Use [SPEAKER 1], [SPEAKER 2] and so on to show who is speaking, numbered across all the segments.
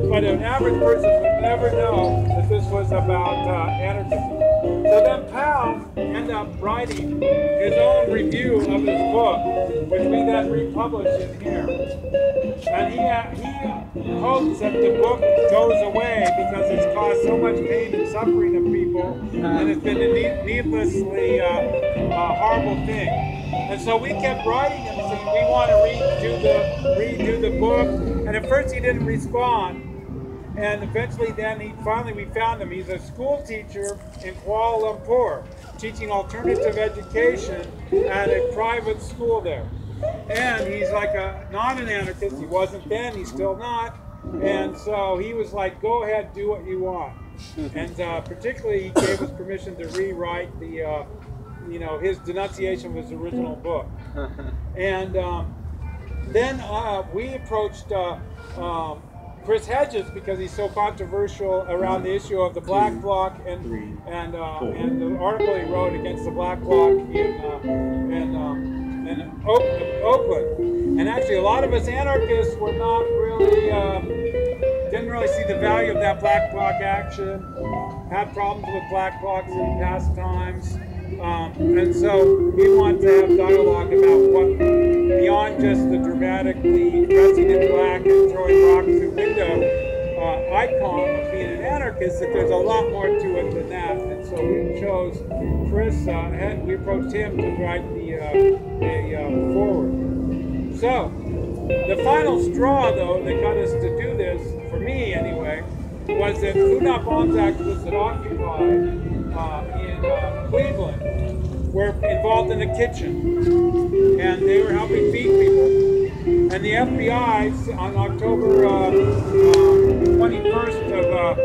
[SPEAKER 1] But an average person would never know that this was about anarchism. So then Powell ended up writing his own review of his book, which we then republished in here. And he hopes that the book goes away because it's caused so much pain and suffering of people, and it's been a needlessly horrible thing. And so we kept writing him saying, we want to redo the book. And at first he didn't respond. And eventually then we found him. He's a school teacher in Kuala Lumpur, teaching alternative education at a private school there. And he's like not an anarchist. He wasn't then, he's still not. And so he was like, go ahead, do what you want. And particularly he gave us permission to rewrite the his denunciation of his original book. And then we approached Chris Hedges because he's so controversial around the issue of the Black Bloc and the article he wrote against the Black Bloc in Oakland. And actually, a lot of us anarchists were not really didn't really see the value of that Black Bloc action. Had problems with Black Blocs in past times. And so we want to have dialogue about what, beyond just the dramatically dressing in black and throwing rocks through window icon of being an anarchist, that there's a lot more to it than that. And so we chose Chris, we approached him to write the foreword. So the final straw, though, that got us to do this, for me anyway, was that food not bombs activists at Occupy in Cleveland were involved in the kitchen, and they were helping feed people. And the FBI on October 21st of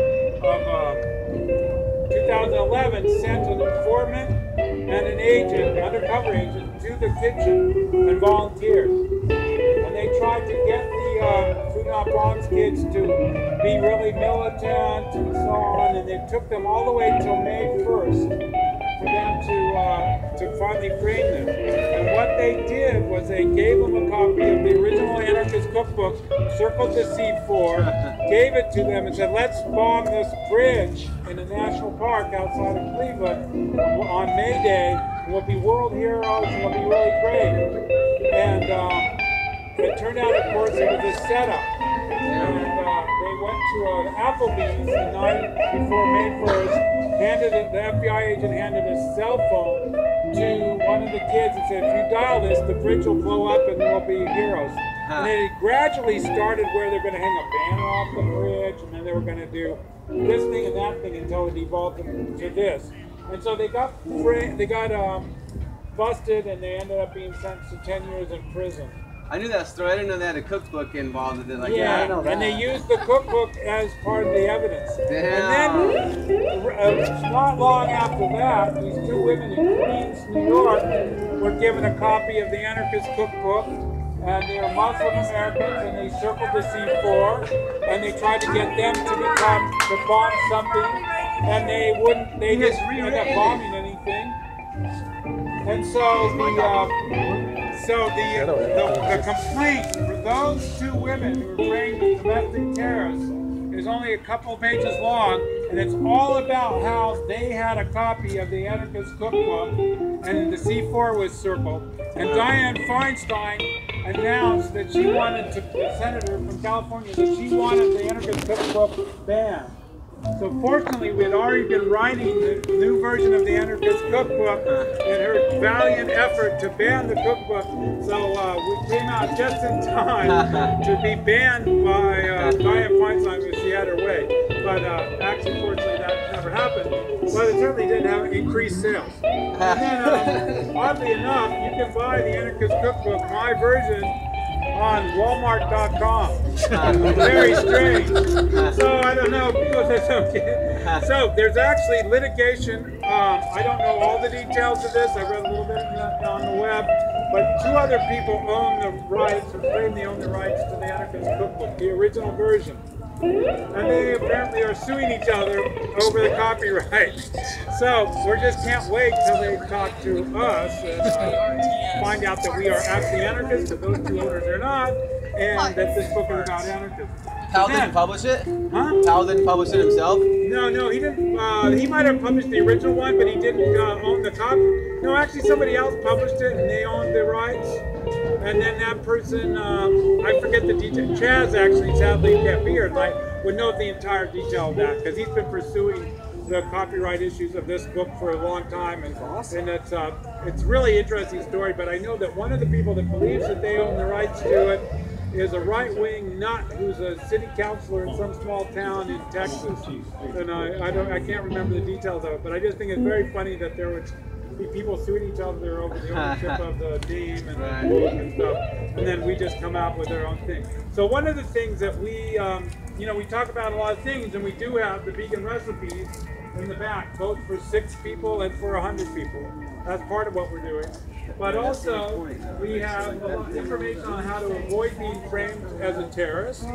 [SPEAKER 1] 2011 sent an informant and an agent, an undercover agent, to the kitchen and volunteered. And they tried to get the Food Not Bombs kids to be really militant and so on, and they took them all the way until May 1st for them to finally frame them. And what they did was they gave them a copy of the original anarchist cookbook, circled the C4, gave it to them and said, let's bomb this bridge in a national park outside of Cleveland on May Day, and we'll be world heroes and we'll be really great. And it turned out, of course, it was a setup. And they went to an Applebee's the night before May 1st, the FBI agent handed a cell phone to one of the kids and said, if you dial this, the bridge will blow up and we'll be heroes. And they gradually started where they're going to hang a banner off the bridge, and then they were going to do this thing and that thing until it evolved to this. And so they got busted, and they ended up being sentenced to 10 years in prison.
[SPEAKER 2] I knew that story. I didn't know they had a cookbook involved with it. Like,
[SPEAKER 1] yeah,
[SPEAKER 2] I know that.
[SPEAKER 1] And they used the cookbook as part of the evidence.
[SPEAKER 2] Damn.
[SPEAKER 1] And then, not long after that, these two women in Queens, New York, were given a copy of the anarchist cookbook. And they were Muslim Americans, and they circled the C4, and they tried to get them to bomb something, and they wouldn't. They just ended up bombing anything. And so the complaint for those two women who were framed as domestic terrorists is only a couple of pages long, and it's all about how they had a copy of the anarchist cookbook, and the C4 was circled. And Dianne Feinstein announced that she wanted to, the senator from California, that she wanted the anarchist cookbook banned. So fortunately, we had already been writing the new version of the anarchist cookbook in her valiant effort to ban the cookbook. So we came out just in time to be banned by Dianne Feinstein because she had her way. But actually, fortunately, that never happened. But it certainly did have increased sales. And then, oddly enough, you can buy the anarchist cookbook, my version, on Walmart.com. Very strange. So I don't know. People say okay. So there's actually litigation I don't know all the details of this. I read a little bit on the web, but 2 other people own the rights, or claim they own the rights to the Anarchist Cookbook, the original version. And they apparently are suing each other over the copyright. So we just can't wait till they talk to us and find out that we are actually anarchists, that those 2 owners are not, and that this book is about anarchism.
[SPEAKER 2] Powell didn't publish it?
[SPEAKER 1] Huh?
[SPEAKER 2] Powell didn't publish it himself?
[SPEAKER 1] No, he didn't. He might have published the original one, but he didn't own the copy. No, actually somebody else published it and they owned the rights. And then that person, I forget the detail. Chaz actually sadly can't be here tonight, would know the entire detail of that because he's been pursuing the copyright issues of this book for a long time, and it's really interesting story. But I know that one of the people that believes that they own the rights to it is a right-wing nut who's a city councilor in some small town in Texas, and I can't remember the details of it. But I just think it's very funny that there would be people suing each other over the ownership of the name and the book and stuff, and then we just come out with our own thing. So one of the things that we, we talk about a lot of things, and we do have the vegan recipes in the back, both for 6 people and for 100 people. That's part of what we're doing. But also, we have information on how to avoid being framed as a terrorist,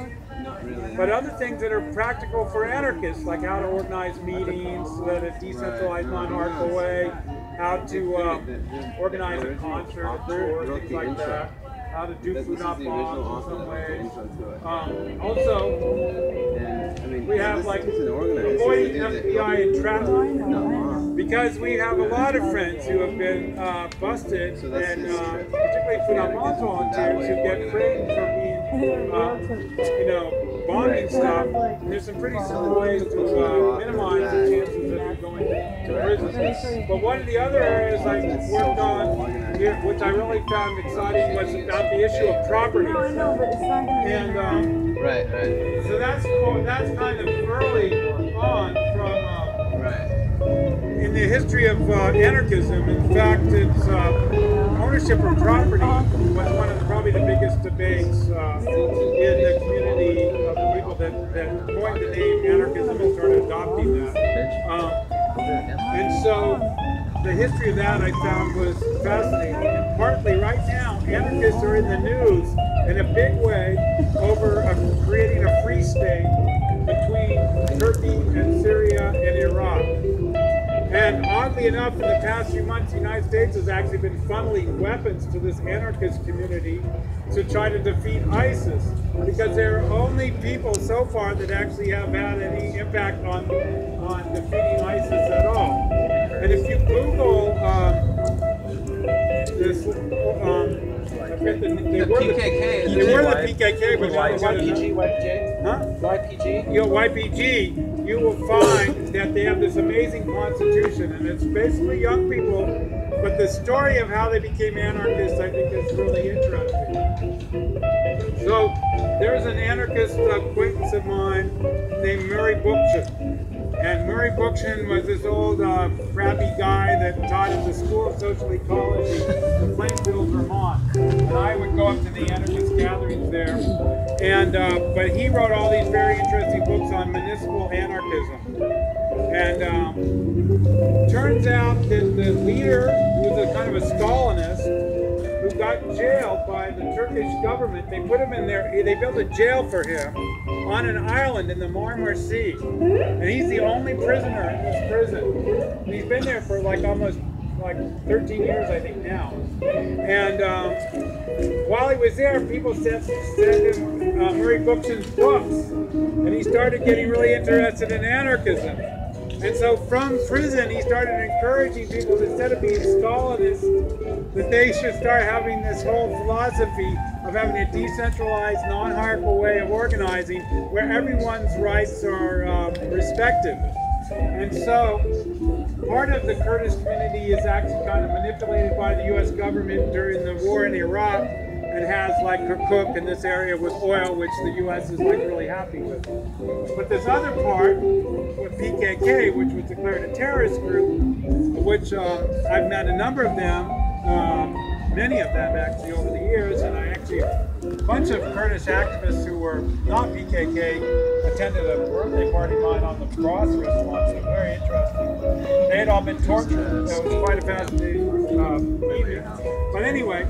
[SPEAKER 1] but other things that are practical for anarchists, like how to organize meetings in a decentralized, non-hardcore way, how to organize a concert, a tour, things like that, how to do food not bombs in some ways. Also, we have like avoiding FBI entrapment, because we have a lot of friends who have been busted, and particularly food not bombs volunteers who get framed for being, bombing stuff. And there's some pretty simple ways to minimize the chances of you going to prison. But one of the other areas I worked on here, which I really found exciting, was about the issue of property. And so that's kind of early on from in the history of anarchism. In fact, it's ownership of property was one of probably the biggest debates in the community of the people that coined the name anarchism and started adopting that. And so the history of that I found was fascinating. And partly right now, anarchists are in the news in a big way over creating a free state between Turkey and Syria and Iraq. And oddly enough, in the past few months, the United States has actually been funneling weapons to this anarchist community to try to defeat ISIS, because they're only people so far that actually have had any impact on defeating ISIS at all. And if you Google this,
[SPEAKER 2] the PKK.
[SPEAKER 1] They were the PKK, but
[SPEAKER 3] YPG?
[SPEAKER 1] Huh?
[SPEAKER 3] YPG?
[SPEAKER 1] YPG, you will find that they have this amazing constitution, and it's basically young people, but the story of how they became anarchists, I think, is really interesting. So, there's an anarchist acquaintance of mine named Murray Bookchin. And Murray Bookchin was this old crappy guy that taught at the School of Social Ecology in Plainfield, Vermont. And I would go up to the anarchist gatherings there. And but he wrote all these very interesting books on municipal anarchism. And turns out that the leader, who was a kind of a Stalinist, who got jailed by the Turkish government, they put him in there, they built a jail for him on an island in the Marmara Sea. And he's the only prisoner in this prison. And he's been there for almost 13 years, I think, now. And while he was there, people sent him Murray Bookchin's books. And he started getting really interested in anarchism. And so from prison, he started encouraging people, instead of being Stalinist, that they should start having this whole philosophy of having a decentralized, non-hierarchical way of organizing where everyone's rights are respected. And so part of the Kurdish community is actually kind of manipulated by the U.S. government during the war in Iraq, and has like Kirkuk in this area with oil, which the U.S. is really happy with. But this other part, with PKK, which was declared a terrorist group, which I've met a number of them, many of them actually over the years, and I actually a bunch of Kurdish activists who were not PKK attended a birthday party of mine on the Bros restaurant. So very interesting. They had all been tortured. So it was quite a fascinating evening. But anyway,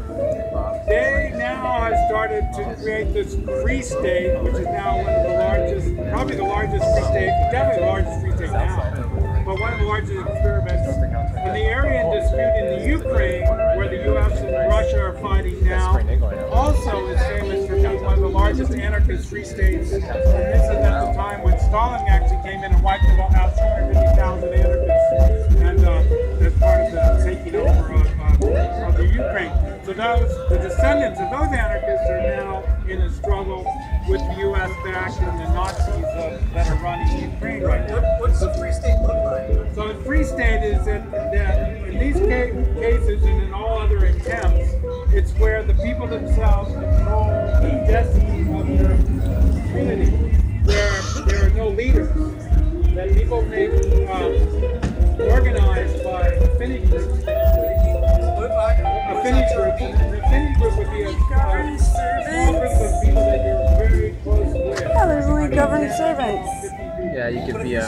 [SPEAKER 1] they now have started to create this free state, which is now one of the largest, probably the largest free state, definitely the largest free state now, but one of the largest experiments. And the area in dispute in the Ukraine, where the U.S. and Russia are fighting now, also is famous for being one of the largest anarchist free states. And this is at the time when Stalin actually came in and wiped out 250,000 anarchists, and as part of the taking over of the Ukraine. So the descendants of those anarchists are now in a struggle with the U.S. back and the Nazis that are running Ukraine right now.
[SPEAKER 3] What's the free state look like?
[SPEAKER 1] So the free state is that in these cases and in all other attempts, it's where the people themselves control the destiny of their community, where there are no leaders, that people may organized by affinity groups. Affinity group. An affinity group would be a small group of people that you're very close with.
[SPEAKER 4] Yeah, there's only governed servants.
[SPEAKER 2] Yeah, you could be a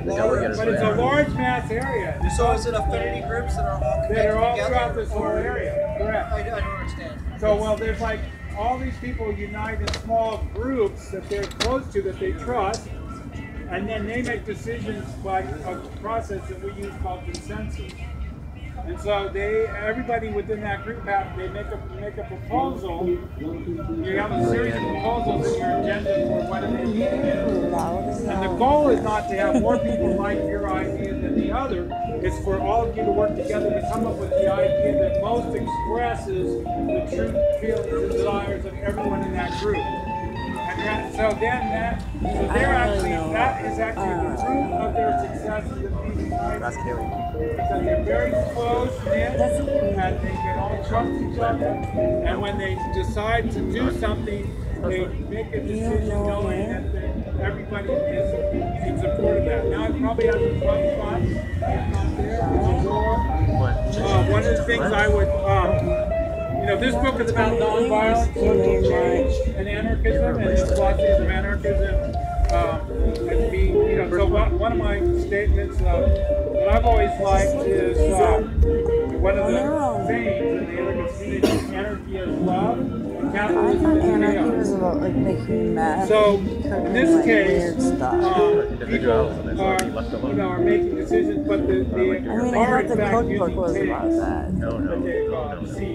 [SPEAKER 2] delegate.
[SPEAKER 1] But it's a large mass area.
[SPEAKER 3] So is it affinity groups that are all connected together?
[SPEAKER 1] Throughout this whole area. Correct.
[SPEAKER 3] I don't understand.
[SPEAKER 1] So, well, there's like all these people unite in small groups that they're close to, that they trust, and then they make decisions by a process that we use called consensus. And so everybody within that group they make a proposal. You have a series of proposals in your agenda for what it is. And the goal is not to have more people like your idea than the other. It's for all of you to work together to come up with the idea that most expresses the true feelings and desires of everyone in that group. And so then that is actually the root of their success in the meeting.
[SPEAKER 2] That's Kaylee.
[SPEAKER 1] Because they're very close knit and they can all trust each other. And when they decide to do something, they make a decision knowing that everybody is in support of that. Now it probably has a fun. It's not there. One of the things I would this book is about nonviolent social change and anarchism and its philosophies of anarchism. And being, so one of my statements that I've always liked is one of the sayings in the anarchist community: anarchy is love, and capitalism is
[SPEAKER 4] Anarchy
[SPEAKER 1] chaos.
[SPEAKER 4] was about like making meth.
[SPEAKER 1] So in this case,
[SPEAKER 4] people
[SPEAKER 1] people are making decisions, but
[SPEAKER 4] I thought the cookbook was about that.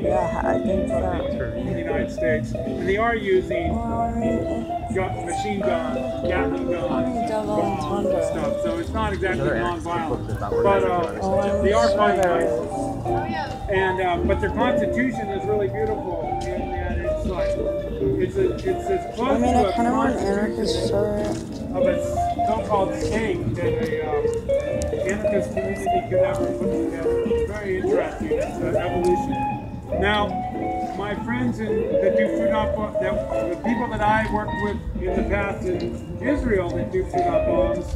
[SPEAKER 4] Yeah, I think so.
[SPEAKER 1] In the United States, and they are using machine guns, Gatling guns, bombs and stuff. So it's not exactly non-violent, but they are fighting ISIS. And but their constitution is really beautiful in that it's like it's as close to a constitution of a so-called state that a anarchist community could ever put together. It's very interesting. It's an evolution. Now, my friends that do food not bombs, the people that I worked with in the past in Israel that do food not bombs,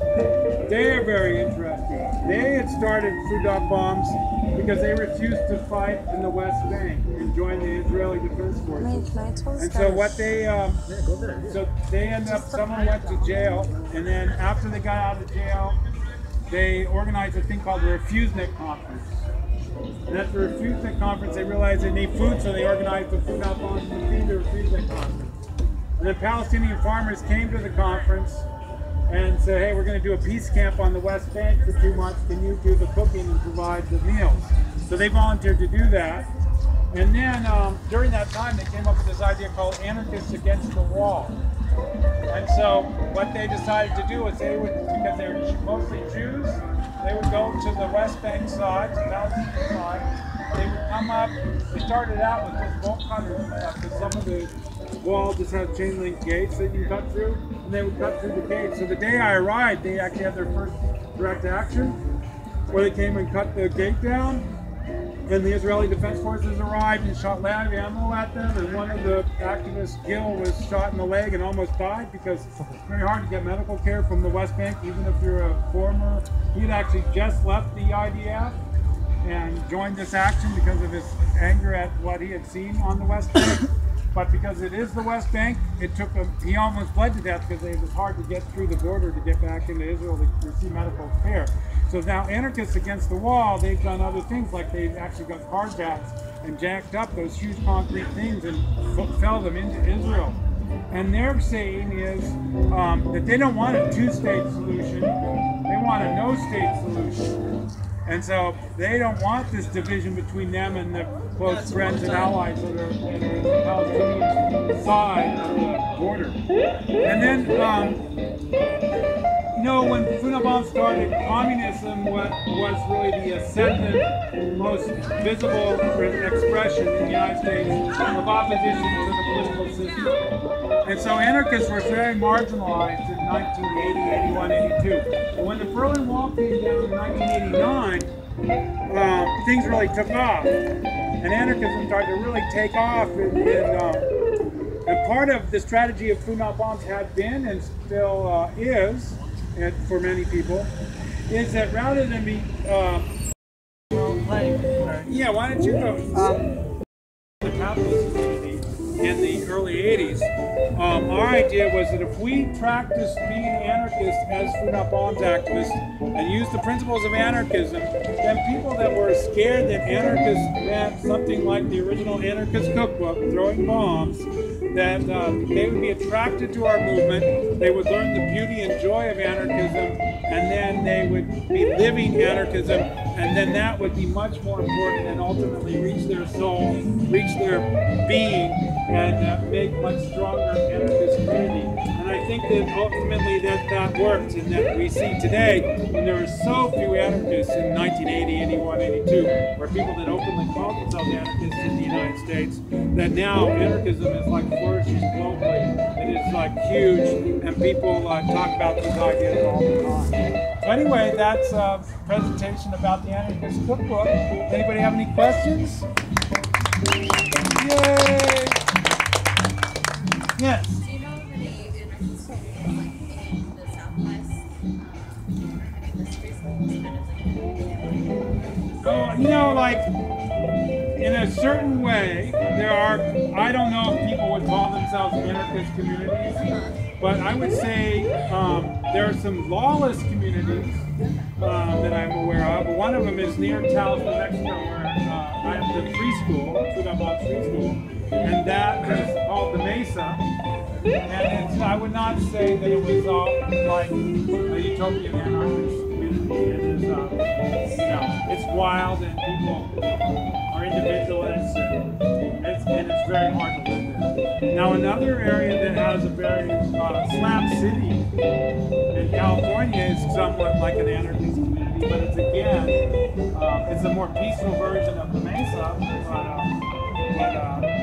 [SPEAKER 1] they are very interesting. They had started food not bombs because they refused to fight in the West Bank and join the Israeli Defense Forces. And so what they ended up, someone went to jail, and then after they got out of jail, they organized a thing called the Refusenik Conference. And at the Refusenik Conference, they realized they need food, so they organized the food not bombs to feed the Refusenik Conference. And the Palestinian farmers came to the conference and said, hey, we're going to do a peace camp on the West Bank for 2 months. Can you do the cooking and provide the meals? So they volunteered to do that. And then during that time, they came up with this idea called anarchists against the wall. And so what they decided to do was they would, because they were mostly Jews, they would go to the West Bank side, the Palestinian side. They would come up. They started out with just bolt cutters because some of the walls just have chain link gates that you can cut through, and they would cut through the gates. So the day I arrived, they actually had their first direct action, where they came and cut the gate down. And the Israeli Defense Forces arrived and shot live ammo at them, and one of the activists, Gil, was shot in the leg and almost died because it's very hard to get medical care from the West Bank, even if you're a former. He had actually just left the IDF and joined this action because of his anger at what he had seen on the West Bank. but because it is the West Bank, it took him, he almost bled to death because it was hard to get through the border to get back into Israel to receive medical care. So now anarchists against the wall, they've done other things, like they've actually got hard bats and jacked up those huge concrete things and fell them into Israel. And their saying is that they don't want a two-state solution, they want a no-state solution. And so they don't want this division between them and the close friends and allies that are in the Palestinian side of the border. And then, you know, when Funabom started, communism was really the ascendant, most visible expression in the United States of opposition to the political system. And so anarchists were very marginalized in 1980, 81, 82. But when the Berlin Wall came down in 1989, things really took off. And anarchism started to really take off. And part of the strategy of Funabom's had been, and still is, and for many people, is that rather than be, yeah, why don't you go? The capitalist community in the early 80s, our idea was that if we practiced being anarchists as Funabom's activists and used the principles of anarchism, then people that were scared that anarchists meant something like the original anarchist cookbook, throwing bombs, that they would be attracted to our movement, they would learn the beauty and joy of anarchism, and then they would be living anarchism, and then that would be much more important and ultimately reach their soul, reach their being, and make much stronger anarchist community. And I think that ultimately that worked, and that we see today, when there were so few anarchists in 1980, 81, 82, where people that openly called themselves anarchists in the United States, that now anarchism is like flourishes globally. It is like huge, and people talk about these ideas all the time. So anyway, that's a presentation about the Anarchist Cookbook. Anybody have any questions? Yay! Yes?
[SPEAKER 5] Do you know of any anarchists in the Southwest?
[SPEAKER 1] You know, like, in a certain way, there are, I don't know if people would call themselves anarchist communities, but I would say there are some lawless communities that I'm aware of. One of them is near Taos, New Mexico, where I have the free school, Funabom Free School, and that is called the Mesa. And it's, I would not say that it was all like a utopian anarchist community. It is, you know, it's wild and people are individualists, and it's very hard to live there. Now, another area that has a very slum city in California is somewhat like an anarchist community, but it's again, it's a more peaceful version of the Mesa. But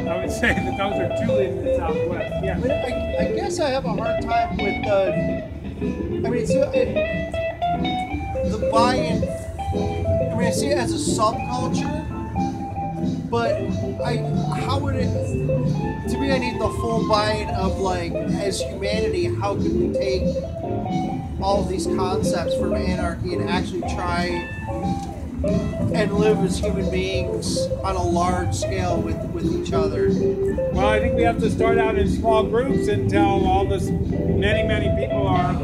[SPEAKER 1] I would say that those are two in the Southwest. Yeah.
[SPEAKER 3] But I guess I have a hard time with the. I mean, the buy-in. I mean, I see it as a subculture, but how would it? To me, I need the full buy-in of, like, as humanity, how could we take all of these concepts from anarchy and actually try and live as human beings on a large scale with each other?
[SPEAKER 1] Well, I think we have to start out in small groups until all this, many people are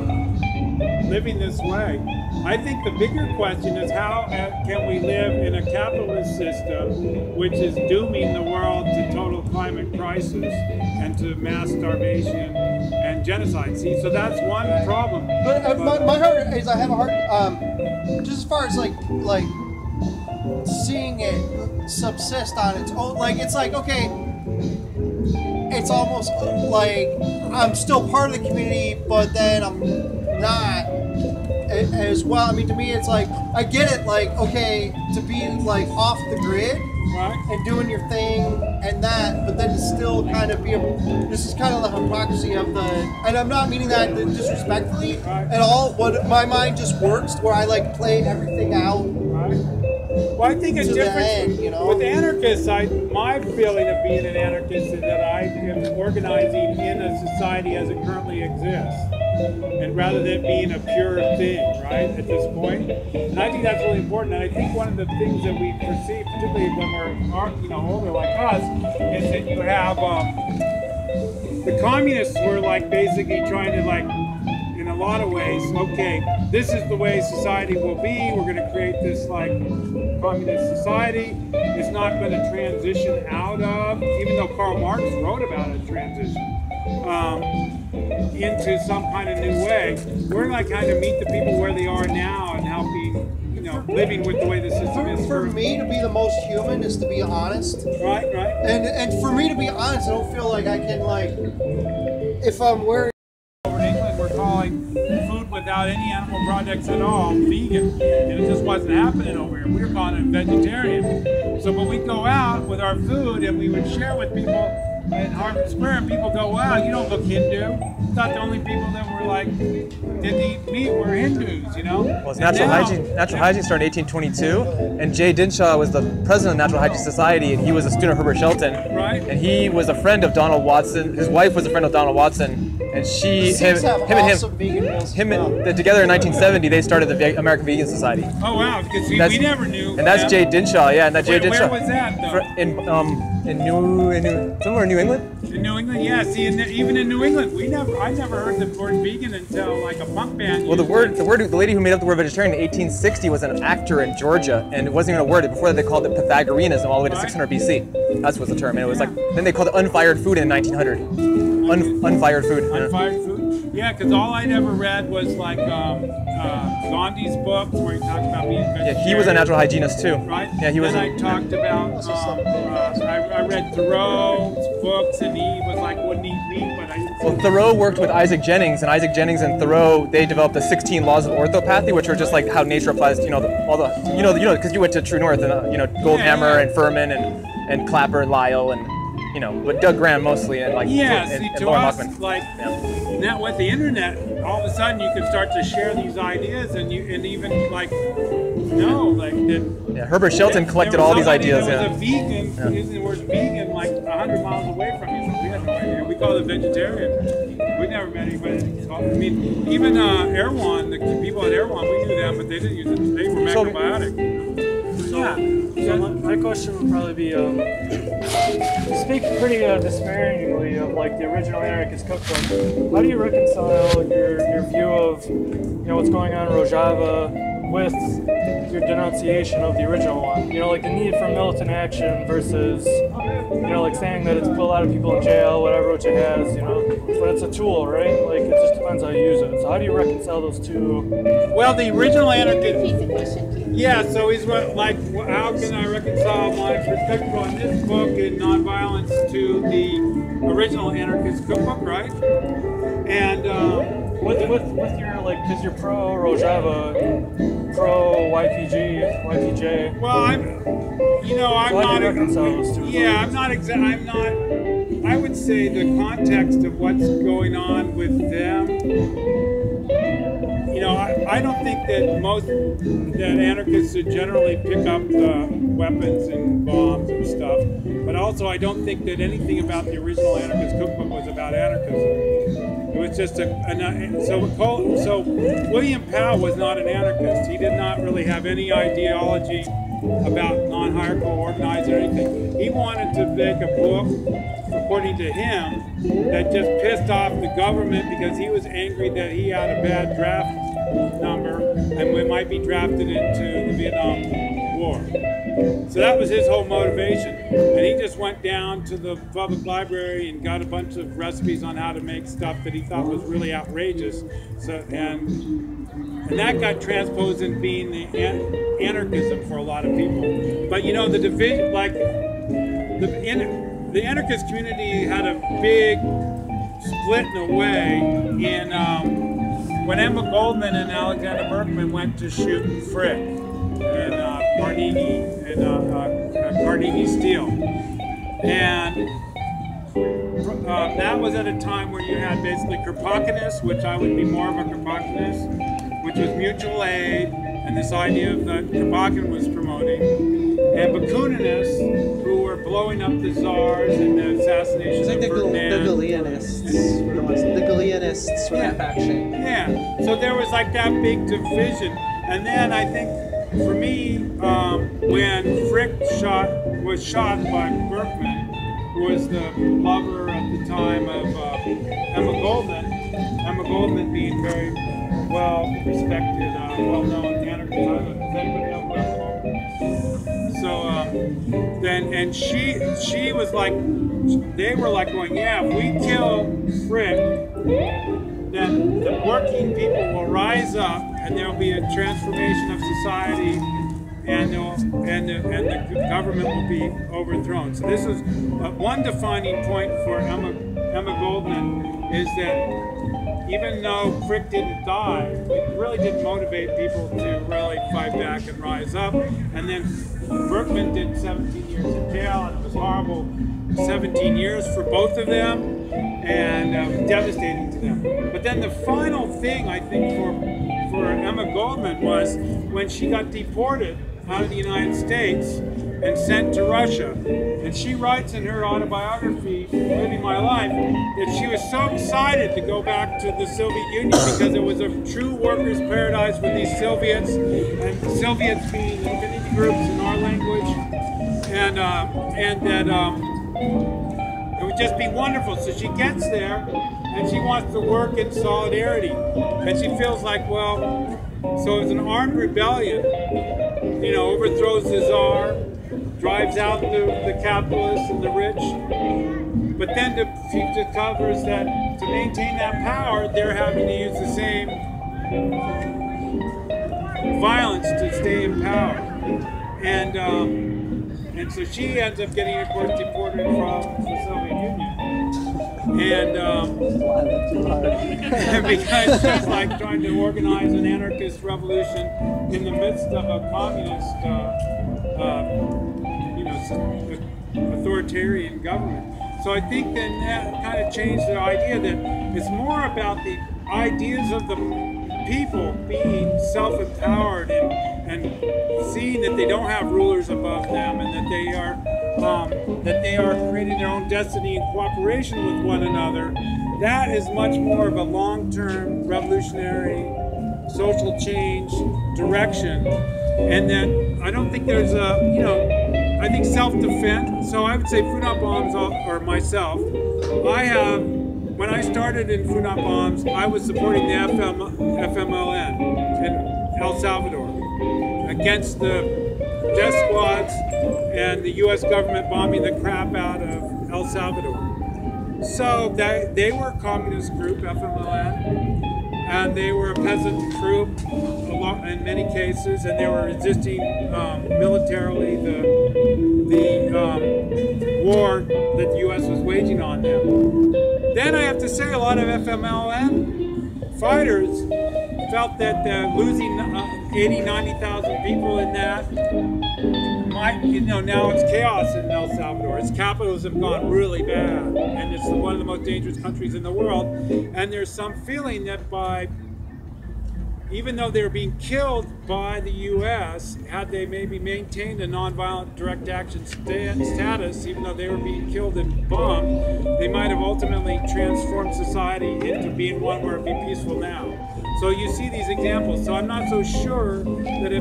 [SPEAKER 1] living this way. I think the bigger question is how can we live in a capitalist system which is dooming the world to total climate crisis and to mass starvation and genocide. See, so that's one problem.
[SPEAKER 3] But my heart is, I have a hard, just as far as like seeing it subsist on its own. Like, it's like, okay, it's almost like I'm still part of the community, but then I'm not as well. I mean, to me, it's like, I get it, like, okay, to be like off the grid,
[SPEAKER 1] right,
[SPEAKER 3] and doing your thing and that, but then to still kind of be this is kind of the hypocrisy of the, and I'm not meaning that disrespectfully at all, but my mind just works where I like play everything out.
[SPEAKER 1] Right. Well, I think a difference with anarchists, my feeling of being an anarchist is that I am organizing in a society as it currently exists. and rather than being a pure thing, right, at this point. And I think that's really important. And I think one of the things that we perceive, particularly when we're older like us, is that you have the communists were like basically trying to like, in a lot of ways, okay, this is the way society will be. We're going to create this like communist society. It's not going to transition out of, even though Karl Marx wrote about a transition, into some kind of new way. We're going to kind of meet the people where they are now and help be, living with the way the system is.
[SPEAKER 3] For me to be the most human is to be honest.
[SPEAKER 1] Right.
[SPEAKER 3] And for me to be honest, I don't feel like I can like, if I'm wearing.
[SPEAKER 1] Over in England, we're calling food without any animal products at all vegan, and it just wasn't happening over here. We were calling it vegetarian. So, but we'd go out with our food and we would share with people in Harvard Square, and people go, "Wow, you don't look Hindu." I thought the only people that were like didn't eat meat were Hindus,
[SPEAKER 6] Well, it's natural hygiene started in 1822, and Jay Dinshaw was the president of Natural Hygiene Society, and he was a student of Herbert Shelton.
[SPEAKER 1] Right.
[SPEAKER 6] And he was a friend of Donald Watson. His wife was a friend of Donald Watson, and together in 1970 they started the American Vegan Society.
[SPEAKER 1] Oh wow, because we never knew.
[SPEAKER 6] And that's Jay Dinshaw, yeah. And that Jay Dinshaw.
[SPEAKER 1] Where was that though?
[SPEAKER 6] Somewhere in New England.
[SPEAKER 1] In New England, yeah. See, even in New England, I never heard the word vegan until like a punk band.
[SPEAKER 6] Well, the lady who made up the word vegetarian in 1860 was an actor in Georgia, and it wasn't even a word. Before that, they called it Pythagoreanism all the way to 600 BC. That was the term, and it was like then they called it unfired food in 1900. Unfired food.
[SPEAKER 1] Unfired food. Yeah, because all I'd ever read was like Gandhi's books where he talked about being vegetarian.
[SPEAKER 6] Yeah, he was a natural hygienist too.
[SPEAKER 1] Right.
[SPEAKER 6] Yeah, he was.
[SPEAKER 1] Then I talked about. I read Thoreau's books, and he was like wouldn't eat meat, but
[SPEAKER 6] Well, Thoreau worked with Isaac Jennings, and Isaac Jennings and Thoreau they developed the 16 laws of orthopathy, which are just like how nature applies to because you went to True North and Goldhammer and Furman and Clapper and Lyle and but Doug Graham mostly and
[SPEAKER 1] to
[SPEAKER 6] Lauren
[SPEAKER 1] us,
[SPEAKER 6] Lockman.
[SPEAKER 1] Now with the internet, all of a sudden you can start to share these ideas, and even
[SPEAKER 6] Herbert Shelton collected all these ideas.
[SPEAKER 1] There was a vegan using the word vegan like 100 miles away from you. So we had no idea. We call it vegetarian. We never met anybody. I mean, even Erewhon, the people at Erewhon, we knew them, but they didn't use it. They were macrobiotic.
[SPEAKER 7] So my question would probably be, you speak pretty disparagingly of like the original anarchist cookbook. How do you reconcile your view of what's going on in Rojava with your denunciation of the original one? Like the need for militant action versus like saying that it's put a lot of people in jail, whatever, which it has, but it's a tool, right? Like it just depends how you use it. So how do you reconcile those two?
[SPEAKER 1] Well, the original anarchist. Yeah, so he's like, how can I reconcile my perspective on this book in nonviolence to the original anarchist cookbook, right? And
[SPEAKER 7] with your because you're pro Rojava, pro YPJ.
[SPEAKER 1] Well, I'm not.
[SPEAKER 7] Reconcile those two?
[SPEAKER 1] Yeah, I'm not. I would say the context of what's going on with them. I don't think that anarchists should generally pick up weapons and bombs and stuff. But also, I don't think that anything about the original anarchist cookbook was about anarchism. It was just so William Powell was not an anarchist. He did not really have any ideology about non-hierarchical organizing or anything. He wanted to make a book, according to him, that just pissed off the government because he was angry that he had a bad draft number and we might be drafted into the Vietnam War. So that was his whole motivation. And he just went down to the public library and got a bunch of recipes on how to make stuff that he thought was really outrageous. And that got transposed in being the anarchism for a lot of people. But the division, like the anarchist community had a big split in a way when Emma Goldman and Alexander Berkman went to shoot Frick in Carnegie Steel. And that was at a time where you had basically Kropotkinist, which I would be more of a Kropotkinist, which was mutual aid and this idea that Kropotkin was promoting, and Bakuninists, who were were blowing up the czars and the assassination
[SPEAKER 8] It's like
[SPEAKER 1] of
[SPEAKER 8] the
[SPEAKER 1] Ferdinand.
[SPEAKER 8] Galleanists were the ones, the Galleanists sort of faction.
[SPEAKER 1] Yeah. So there was like that big division, and then I think for me, when Frick was shot by Berkman, who was the lover at the time of Emma Goldman. Emma Goldman being very well respected, well-known anarchist. Does anybody know who Emma Goldman is? So then, and she was like, they were like going, yeah, if we kill Frick, then the working people will rise up, and there will be a transformation of society, and the government will be overthrown. So this is one defining point for Emma Goldman, is that even though Frick didn't die, it really didn't motivate people to really fight back and rise up. And then Berkman did 17 years in jail, and it was horrible 17 years for both of them, and it was devastating to them. But then the final thing, I think, for Emma Goldman was when she got deported out of the United States and sent to Russia. And she writes in her autobiography, Living My Life, that she was so excited to go back to the Soviet Union because it was a true workers' paradise with these Soviets, and Soviets being infinity groups in our language, and that it would just be wonderful. So she gets there, and she wants to work in solidarity. And she feels like, well, so it's an armed rebellion, you know, overthrows the Tsar, drives out the capitalists and the rich. But then she discovers that to maintain that power, they're having to use the same violence to stay in power. And so she ends up getting, of course, deported from the Soviet Union. And because she's like trying to organize an anarchist revolution in the midst of a communist, authoritarian government. So I think then that kind of changed the idea that it's more about the ideas of the people being self-empowered and seeing that they don't have rulers above them, and that they are creating their own destiny in cooperation with one another. That is much more of a long-term revolutionary social change direction, and that I don't think there's a, I think self-defense. So I would say Funab Bombs, or myself, when I started in Funab Bombs, I was supporting the FMLN in El Salvador against the death squads and the U.S. government bombing the crap out of El Salvador. So they were a communist group, FMLN, and they were a peasant group in many cases, and they were resisting militarily the war that the U.S. was waging on them. Then I have to say a lot of FMLN fighters felt that losing 80, 90,000 people in that might, now it's chaos in El Salvador. Its capitalism gone really bad, and it's one of the most dangerous countries in the world. And there's some feeling that even though they were being killed by the U.S., had they maybe maintained a nonviolent direct action status, even though they were being killed and bombed, they might have ultimately transformed society into being one where it'd be peaceful now. So you see these examples. So I'm not so sure that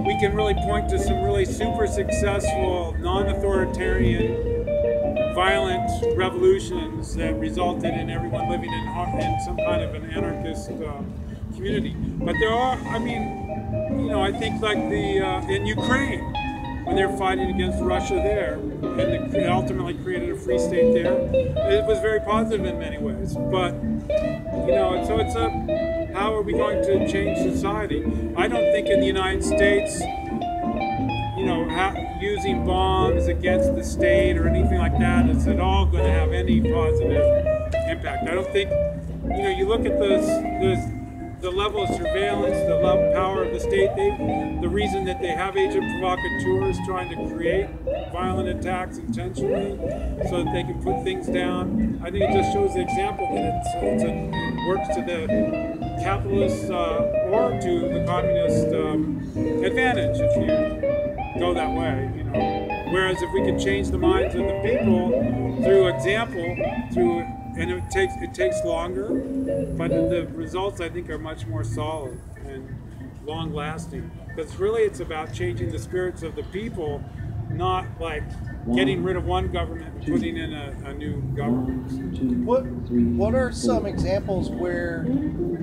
[SPEAKER 1] we can really point to some really super successful, non-authoritarian, violent revolutions that resulted in everyone living in some kind of an anarchist community. But there are, I think like in Ukraine, when they're fighting against Russia there, and they ultimately created a free state there, it was very positive in many ways. But, so it's how are we going to change society? I don't think in the United States, using bombs against the state or anything like that is at all going to have any positive impact. I don't think, you look at the level of surveillance, the level of power of the state, the reason that they have agent provocateurs trying to create violent attacks intentionally so that they can put things down, I think it just shows the example that it works to the capitalist or to the communist advantage if you go that that way, you know. Whereas if we can change the minds of the people through example, and it takes longer, but the results I think are much more solid and long lasting. Because really it's about changing the spirits of the people, not like getting rid of one government and putting in a new government.
[SPEAKER 3] What are some examples where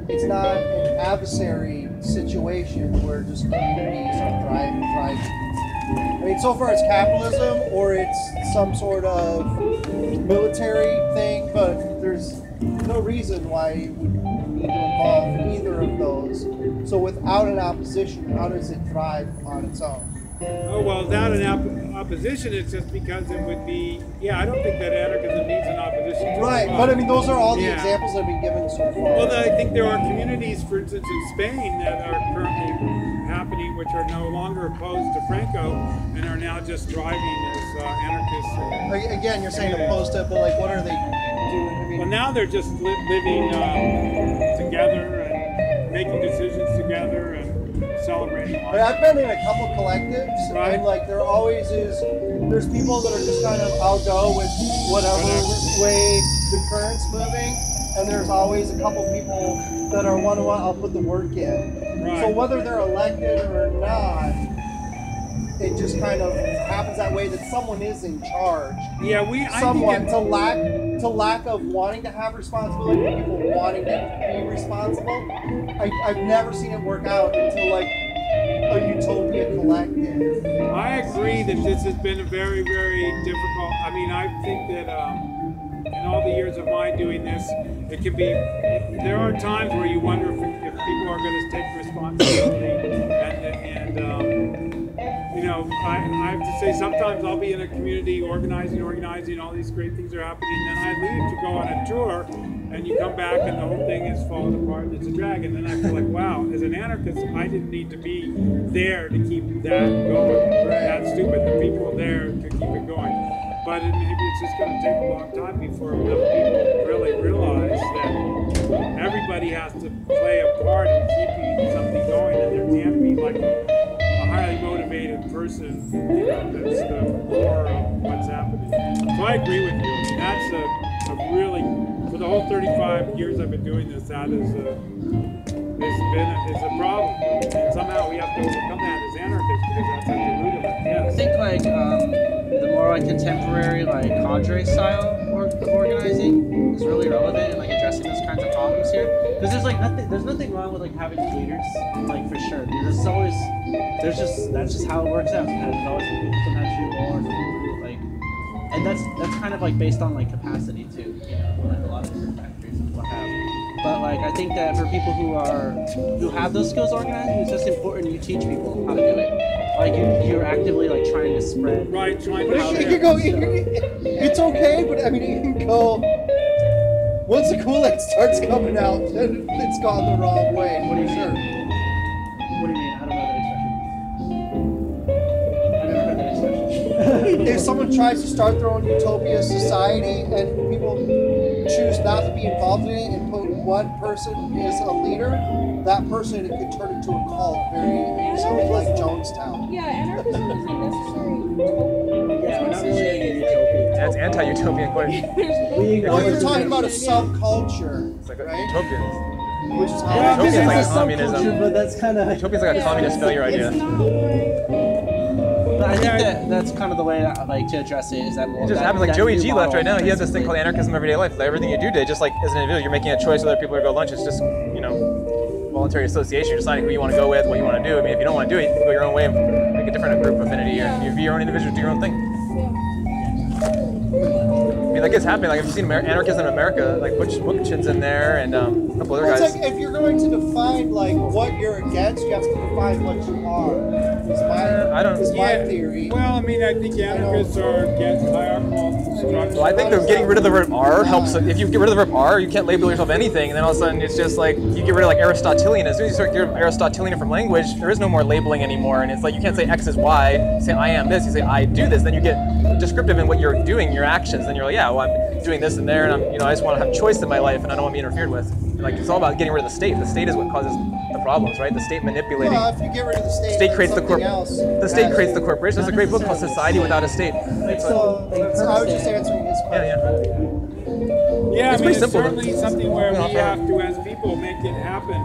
[SPEAKER 3] it's not an adversary situation where just communities are thriving? I mean, so far it's capitalism or it's some sort of military thing, but there's no reason why you would need to involve either of those. So without an opposition, how does it thrive on its own?
[SPEAKER 1] Oh, well, without an opposition, it's just because it would be, I don't think that anarchism needs an opposition.
[SPEAKER 3] Right, but I mean, those are all the examples that have been given so far.
[SPEAKER 1] Well, I think there are communities, for instance, in Spain that are currently happening, which are no longer opposed to Franco and are now just thriving as anarchists.
[SPEAKER 3] Again, you're saying opposed to, but like, what are they doing? I mean,
[SPEAKER 1] well, now they're just living together and making decisions together and celebrating life.
[SPEAKER 3] I've been in a couple collectives, and like there always is, there's people that are just kind of, I'll go with whatever way the current's moving, and there's always a couple people that are one-on-one, I'll put the work in.
[SPEAKER 1] Right.
[SPEAKER 3] So whether they're elected or not, it just kind of happens that way that someone is in charge.
[SPEAKER 1] Yeah,
[SPEAKER 3] somewhat to lack of wanting to have responsibility, people wanting to be responsible. I've never seen it work out until like a utopia collective.
[SPEAKER 1] I agree that this has been very, very difficult. I mean, I think that in all the years of my doing this, it can be. There are times where you wonder if people are going to take responsibility and you know, I have to say sometimes I'll be in a community organizing, all these great things are happening, then I leave to go on a tour, and you come back and the whole thing is falling apart, it's a drag, and then I feel like, wow, as an anarchist, I didn't need to be there to keep that going. That's stupid, the people there to keep it going. But maybe it's just going to take a long time before enough people really realize that everybody has to play a part in keeping something going, and there can't be like a highly motivated person, you know, that's the core of what's happening. So I agree with you. That's a really, for the whole 35 years I've been doing this, that is a problem. And somehow we have to overcome that as anarchists because that's at the root of it. Yes.
[SPEAKER 8] I think like the more like contemporary like cadre style of organizing is really relevant in like addressing those kinds of problems here. Because there's nothing wrong with like having leaders, like for sure. That's just how it works out. Sometimes there's always people sometimes do more, some people do like, and that's kind of like based on like capacity too, you know, like a lot of different factors and what have you. But like I think that for people who have those skills organizing, it's just important you teach people how to do it. Like you're actively like trying to spread.
[SPEAKER 1] Right, trying
[SPEAKER 3] to. But it can go. It's okay, but I mean it can go. Once the Kool-Aid starts coming out, then it's gone the wrong way.
[SPEAKER 8] What do you mean? What do you mean? I don't know that expression. I never heard that expression.
[SPEAKER 3] If someone tries to start their own utopia society and people choose not to be involved in it and put one person is a leader, that person could turn into a cult very easily, like Jonestown.
[SPEAKER 5] Yeah, anarchism is a necessary utopia.
[SPEAKER 8] Yeah, not really a utopia.
[SPEAKER 6] That's anti-utopian.
[SPEAKER 3] Well, you're talking about a subculture,
[SPEAKER 6] It's like
[SPEAKER 3] right?
[SPEAKER 6] utopian.
[SPEAKER 3] Which is
[SPEAKER 6] Utopian's like a communism.
[SPEAKER 8] But that's kind of.
[SPEAKER 6] Utopian's like a communist failure idea.
[SPEAKER 8] But I think that's kind of the way I like to address it. Is that
[SPEAKER 6] It just happens like Joey G left right now. He has this thing called anarchism everyday life. Like, everything you do today, just like as an individual, you're making a choice whether people are going to go lunch. It's just, you know, voluntary association. You're deciding who you want to go with, what you want to do. I mean, if you don't want to do it, you can go your own way and make a different group affinity, or you be your own individual, do your own thing. I mean, like it's happening. Like I've seen anarchism in America, like Butch Bookchin's in there, and a couple other guys.
[SPEAKER 3] It's like if you're going to define like what you're against, you have to define what you are. It's my theory.
[SPEAKER 1] Well, I mean, I think anarchists are against hierarchical structure.
[SPEAKER 6] Well, I think that getting rid of the verb "are" helps. If you get rid of the verb "are," you can't label yourself anything, and then all of a sudden it's just like you get rid of like Aristotelian. As soon as you start getting rid of Aristotelian from language, there is no more labeling anymore, and it's like you can't say X is Y. Say I am this. You say I do this. Then you get descriptive in what you're doing, your actions. Then you're like, yeah, well, I'm doing this and there, and I just want to have choice in my life, and I don't want to be interfered with. And like it's all about getting rid of the state. The state is what causes the problems, right? The state manipulating.
[SPEAKER 3] Well, if you get rid of the state,
[SPEAKER 6] State creates the
[SPEAKER 3] the
[SPEAKER 6] state creates the corporation. There's a great book called Society Without a State.
[SPEAKER 3] So I was just answering his question.
[SPEAKER 1] Yeah,
[SPEAKER 6] It's
[SPEAKER 1] I mean,
[SPEAKER 6] pretty
[SPEAKER 1] it's
[SPEAKER 6] simple.
[SPEAKER 1] certainly something where we have to, as people, make it happen.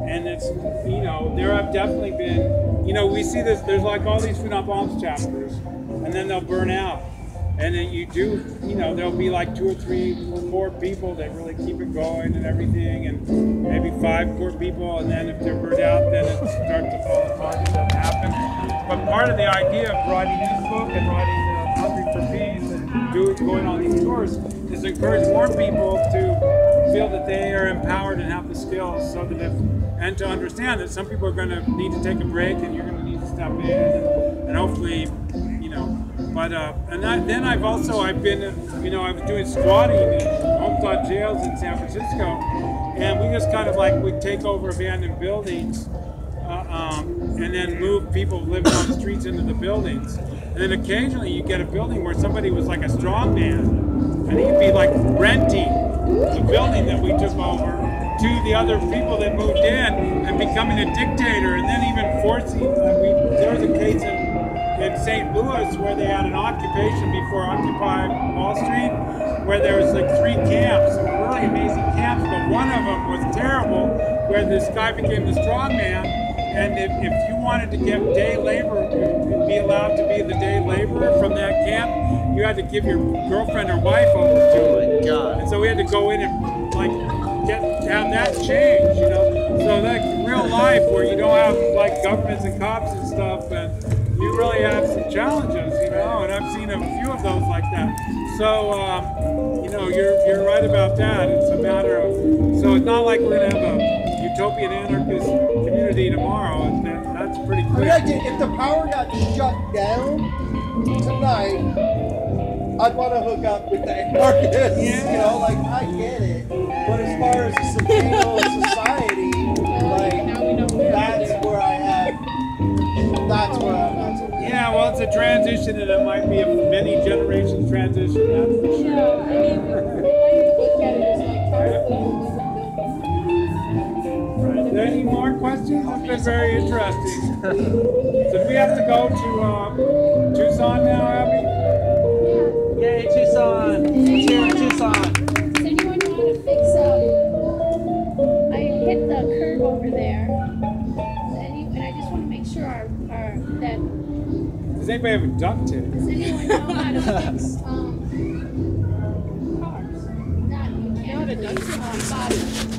[SPEAKER 1] And it's, you know, there have definitely been, you know, we see this, there's like all these Food Not Bombs chapters, and then they'll burn out. And then you do, you know, there'll be like 2 or 3 or 4 people that really keep it going and everything, and maybe 5 core people, and then if they're burned out, then it starts to fall apart. It doesn't happen. But part of the idea of writing this book and writing Hungry for Peace and going on these tours is to encourage more people to feel that they are empowered and have the skills, so that and to understand that some people are going to need to take a break, and you're going to need to step in, and hopefully, you know. But then I've been, you know, I was doing squatting in home jails in San Francisco, and we just kind of like would take over abandoned buildings, and then move people living on the streets into the buildings. And then occasionally you get a building where somebody was like a strong man, and he'd be like renting the building that we took over to the other people that moved in, and becoming a dictator, and then even forcing. There was a case in St. Louis where they had an occupation before Occupy Wall Street, where there was like 3 camps, really amazing camps, but one of them was terrible, where this guy became the strong man, and if you wanted to get day labor, be allowed to be the day laborer from that camp, you had to give your girlfriend or wife over to it.
[SPEAKER 8] Oh my God.
[SPEAKER 1] And so we had to go in and like have that change, you know. So like real life where you don't have like governments and cops and stuff, and you really have some challenges, you know, and I've seen a few of those like that. So, you know, you're right about that. It's a matter of, so it's not like we're going to have a utopian anarchist community tomorrow. That's pretty
[SPEAKER 3] I
[SPEAKER 1] clear.
[SPEAKER 3] mean, if the power got shut down tonight, I'd want to hook up with the anarchists.
[SPEAKER 1] Yeah.
[SPEAKER 3] You know, like, I get it. But as far as a sustainable society, like, that's where I have. That's where I'm at.
[SPEAKER 1] Yeah, well, it's a transition, and it might be a many generations transition, that's for sure.
[SPEAKER 5] Yeah, I mean, the way you look at it is like probably
[SPEAKER 1] Right. Any more questions? It's been very interesting. So do we have to go to Tucson now, Abby?
[SPEAKER 8] Yay, Tucson! Let's hear it, Tucson!
[SPEAKER 5] Does anyone know how to fix I hit the curve over there. And I just want to make sure that
[SPEAKER 1] Does anybody have a duct tape?
[SPEAKER 5] does anyone know how to fix cars? Not mechanical, bodies.